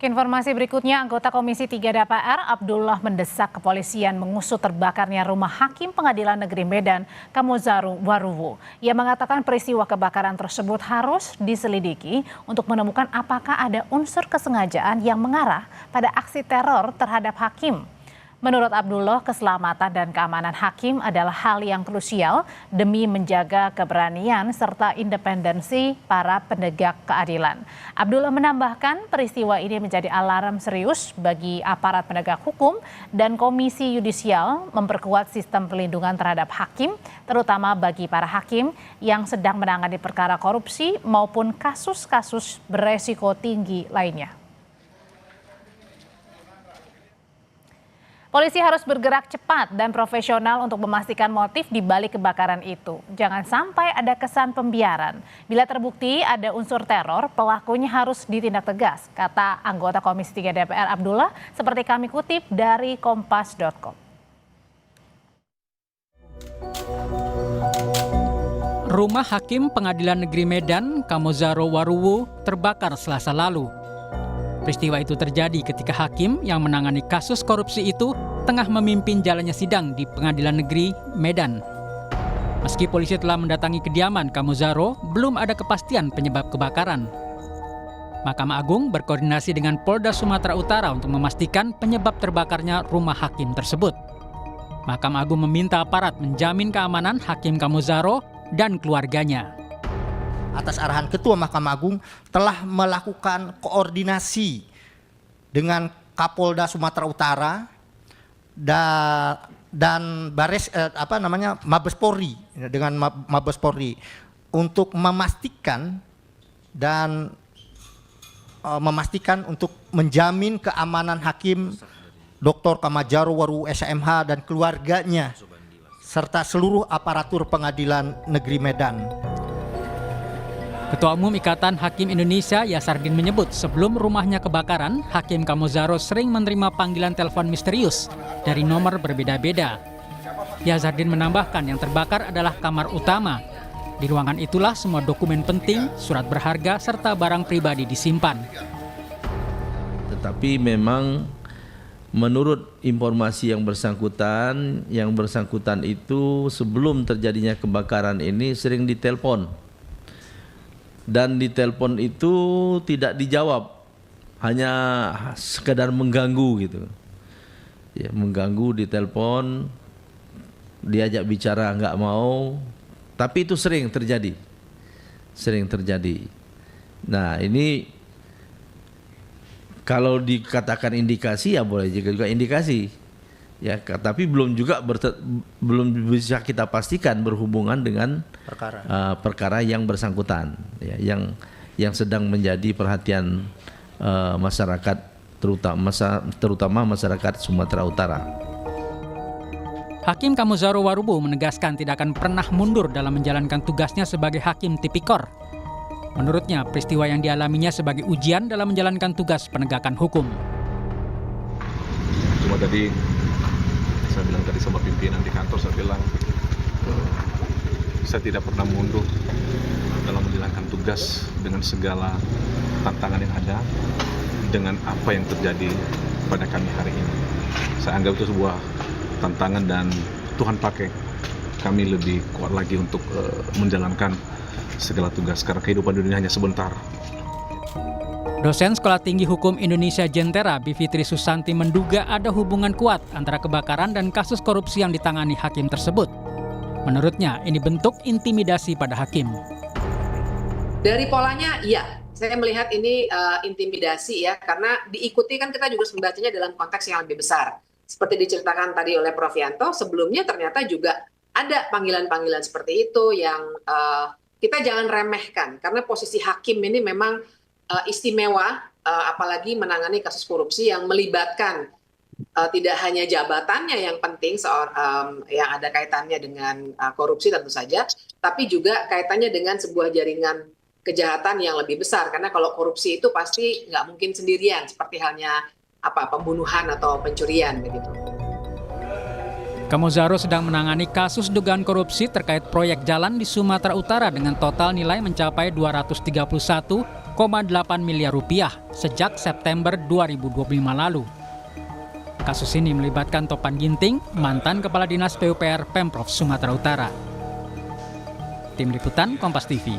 Informasi berikutnya, anggota Komisi 3 DPR Abdullah mendesak kepolisian mengusut terbakarnya rumah Hakim Pengadilan Negeri Medan, Kamozaro Waruwo. Ia mengatakan peristiwa kebakaran tersebut harus diselidiki untuk menemukan apakah ada unsur kesengajaan yang mengarah pada aksi teror terhadap hakim. Menurut Abdullah, keselamatan dan keamanan hakim adalah hal yang krusial demi menjaga keberanian serta independensi para penegak keadilan. Abdullah menambahkan peristiwa ini menjadi alarm serius bagi aparat penegak hukum dan Komisi Yudisial memperkuat sistem perlindungan terhadap hakim, terutama bagi para hakim yang sedang menangani perkara korupsi maupun kasus-kasus beresiko tinggi lainnya. Polisi harus bergerak cepat dan profesional untuk memastikan motif di balik kebakaran itu. Jangan sampai ada kesan pembiaran. Bila terbukti ada unsur teror, pelakunya harus ditindak tegas, kata anggota Komisi 3 DPR Abdullah, seperti kami kutip dari kompas.com. Rumah Hakim Pengadilan Negeri Medan, Kamozaro Waruwo, terbakar Selasa lalu. Peristiwa itu terjadi ketika hakim yang menangani kasus korupsi itu tengah memimpin jalannya sidang di Pengadilan Negeri Medan. Meski polisi telah mendatangi kediaman Kamozaro, belum ada kepastian penyebab kebakaran. Mahkamah Agung berkoordinasi dengan Polda Sumatera Utara untuk memastikan penyebab terbakarnya rumah hakim tersebut. Mahkamah Agung meminta aparat menjamin keamanan Hakim Kamozaro dan keluarganya. Atas arahan Ketua Mahkamah Agung telah melakukan koordinasi dengan Kapolda Sumatera Utara dan Mabes Polri dengan Mabes Polri untuk memastikan untuk menjamin keamanan Hakim Dr. Kamozaro Waruwo SMH dan keluarganya serta seluruh aparatur Pengadilan Negeri Medan. Ketua Umum Ikatan Hakim Indonesia Yasardin menyebut sebelum rumahnya kebakaran, Hakim Kamozaro sering menerima panggilan telepon misterius dari nomor berbeda-beda. Yasardin menambahkan yang terbakar adalah kamar utama. Di ruangan itulah semua dokumen penting, surat berharga, serta barang pribadi disimpan. Tetapi memang menurut informasi yang bersangkutan itu sebelum terjadinya kebakaran ini sering ditelepon. Dan di telepon itu tidak dijawab, hanya sekedar mengganggu gitu. Ya, mengganggu di telepon, diajak bicara nggak mau, tapi itu sering terjadi. Nah ini kalau dikatakan indikasi ya boleh juga indikasi. Ya, tapi belum bisa kita pastikan berhubungan dengan perkara yang bersangkutan, ya, yang sedang menjadi perhatian masyarakat, terutama masyarakat Sumatera Utara. Hakim Kamozaro Waruwo menegaskan tidak akan pernah mundur dalam menjalankan tugasnya sebagai hakim tipikor. Menurutnya, peristiwa yang dialaminya sebagai ujian dalam menjalankan tugas penegakan hukum. Cuma tadi saya bilang sama pimpinan di kantor, saya bilang saya tidak pernah mundur dalam menjalankan tugas dengan segala tantangan yang ada, dengan apa yang terjadi pada kami hari ini. Saya anggap itu sebuah tantangan dan Tuhan pakai kami lebih kuat lagi untuk menjalankan segala tugas, karena kehidupan dunia hanya sebentar. Dosen Sekolah Tinggi Hukum Indonesia Jentera, Bivitri Susanti menduga ada hubungan kuat antara kebakaran dan kasus korupsi yang ditangani hakim tersebut. Menurutnya, ini bentuk intimidasi pada hakim. Dari polanya, iya. Saya melihat ini intimidasi ya, karena diikuti kan kita juga membacanya dalam konteks yang lebih besar. Seperti diceritakan tadi oleh Prof. Yanto, sebelumnya ternyata juga ada panggilan-panggilan seperti itu yang kita jangan remehkan. Karena posisi hakim ini memang istimewa, apalagi menangani kasus korupsi yang melibatkan tidak hanya jabatannya yang penting yang ada kaitannya dengan korupsi tentu saja, tapi juga kaitannya dengan sebuah jaringan kejahatan yang lebih besar. Karena kalau korupsi itu pasti nggak mungkin sendirian, seperti halnya pembunuhan atau pencurian begitu. Kamozaro sedang menangani kasus dugaan korupsi terkait proyek jalan di Sumatera Utara dengan total nilai mencapai 231,5 miliar rupiah sejak September 2025 lalu. Kasus ini melibatkan Topan Ginting, mantan Kepala Dinas PUPR Pemprov Sumatera Utara. Tim Liputan Kompas TV.